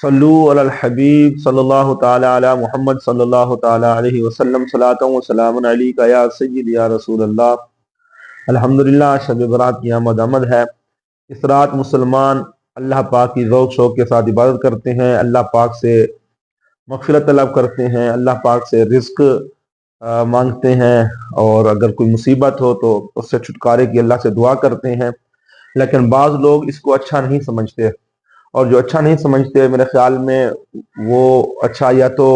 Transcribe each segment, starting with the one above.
صلو علی الحبیب صلی اللہ تعالی علی محمد صلی اللہ تعالی علیہ وسلم صلاۃ و سلام علیک یا سید یا رسول اللہ۔ الحمدللہ، شب برات کی آمد ہے۔ اس رات مسلمان اللہ پاک کی ذوق شوق کے ساتھ عبادت کرتے ہیں، اللہ پاک سے مغفرت طلب کرتے ہیں، اللہ پاک سے رزق مانگتے ہیں، اور اگر کوئی مصیبت ہو تو اس سے چھٹکارے کی اللہ سے دعا کرتے ہیں۔ لیکن بعض لوگ اس کو اچھا نہیں سمجھتے، اور جو اچھا نہیں سمجھتے میرے خیال میں وہ اچھا یا تو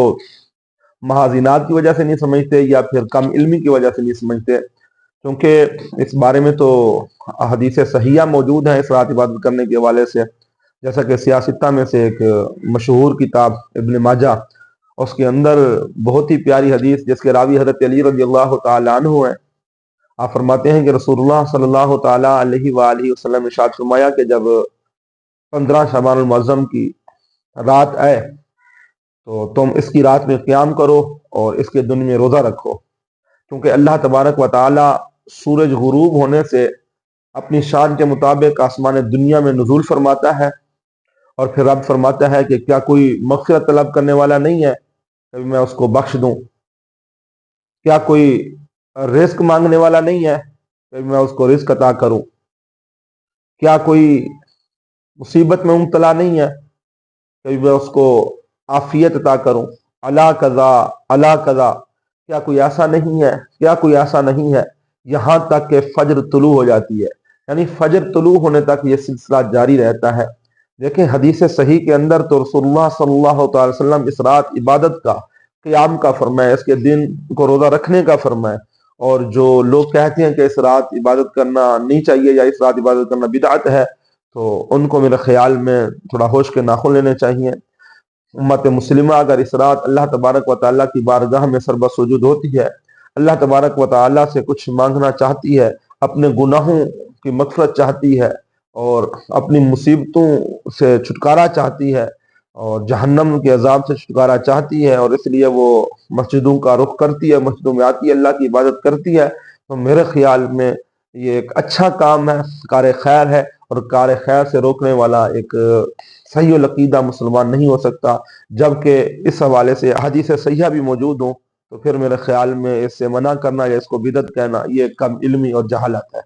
محاذینات کی وجہ سے نہیں سمجھتے یا پھر کم علمی کی وجہ سے نہیں سمجھتے، کیونکہ اس بارے میں تو حدیث صحیحہ موجود ہیں اس رات عبادت کرنے کے حوالے سے، جیسا کہ سیاستہ میں سے ایک مشہور کتاب ابن ماجہ، اس کے اندر بہت ہی پیاری حدیث جس کے راوی حضرت علی رضی اللہ تعالی عنہ ہیں۔ آپ فرماتے ہیں کہ رسول اللہ صلی اللہ تعالی علیہ وآلہ وسلم ارشاد فرمایا کہ جب 15 شعبان المعظم کی رات آئے تو تم اس کی رات میں قیام کرو اور اس کے دن میں روزہ رکھو، کیونکہ اللہ تبارک و تعالی سورج غروب ہونے سے اپنی شان کے مطابق آسمان دنیا میں نزول فرماتا ہے، اور پھر رب فرماتا ہے کہ کیا کوئی مغفرت طلب کرنے والا نہیں ہے کہ میں اس کو بخش دوں؟ کیا کوئی رزق مانگنے والا نہیں ہے کہ میں اس کو رزق عطا کروں؟ کیا کوئی مصیبت میں مبتلا نہیں ہے کہ میں اس کو عافیت عطا کروں؟ اللہ قضا اللہ قضا، کیا کوئی ایسا نہیں ہے؟ کیا کوئی ایسا نہیں ہے؟ یہاں تک کہ فجر طلوع ہو جاتی ہے، یعنی فجر طلوع ہونے تک یہ سلسلہ جاری رہتا ہے۔ دیکھیں حدیث صحیح کے اندر تو رسول اللہ صلی اللہ تعالی وسلم اس رات عبادت کا، قیام کا فرمائے، اس کے دن کو روزہ رکھنے کا فرمائے، اور جو لوگ کہتے ہیں کہ اس رات عبادت کرنا نہیں چاہیے یا اس رات عبادت کرنا بدعت ہے، تو ان کو میرے خیال میں تھوڑا ہوش کے ناخن لینے چاہیے۔ امت مسلمہ اگر اس رات اللہ تبارک و تعالیٰ کی بارگاہ میں سر بسجود ہوتی ہے، اللہ تبارک و تعالیٰ سے کچھ مانگنا چاہتی ہے، اپنے گناہوں کی مغفرت چاہتی ہے، اور اپنی مصیبتوں سے چھٹکارا چاہتی ہے، اور جہنم کے عذاب سے چھٹکارا چاہتی ہے، اور اس لیے وہ مسجدوں کا رخ کرتی ہے، مسجدوں میں آتی ہے، اللہ کی عبادت کرتی ہے، تو میرے خیال میں یہ ایک اچھا کام ہے، کار خیر ہے، اور کار خیر سے روکنے والا ایک صحیح العقیدہ مسلمان نہیں ہو سکتا۔ جبکہ اس حوالے سے حدیث صحیحہ بھی موجود ہوں، تو پھر میرے خیال میں اس سے منع کرنا یا اس کو بدعت کہنا یہ کم علمی اور جہالت ہے۔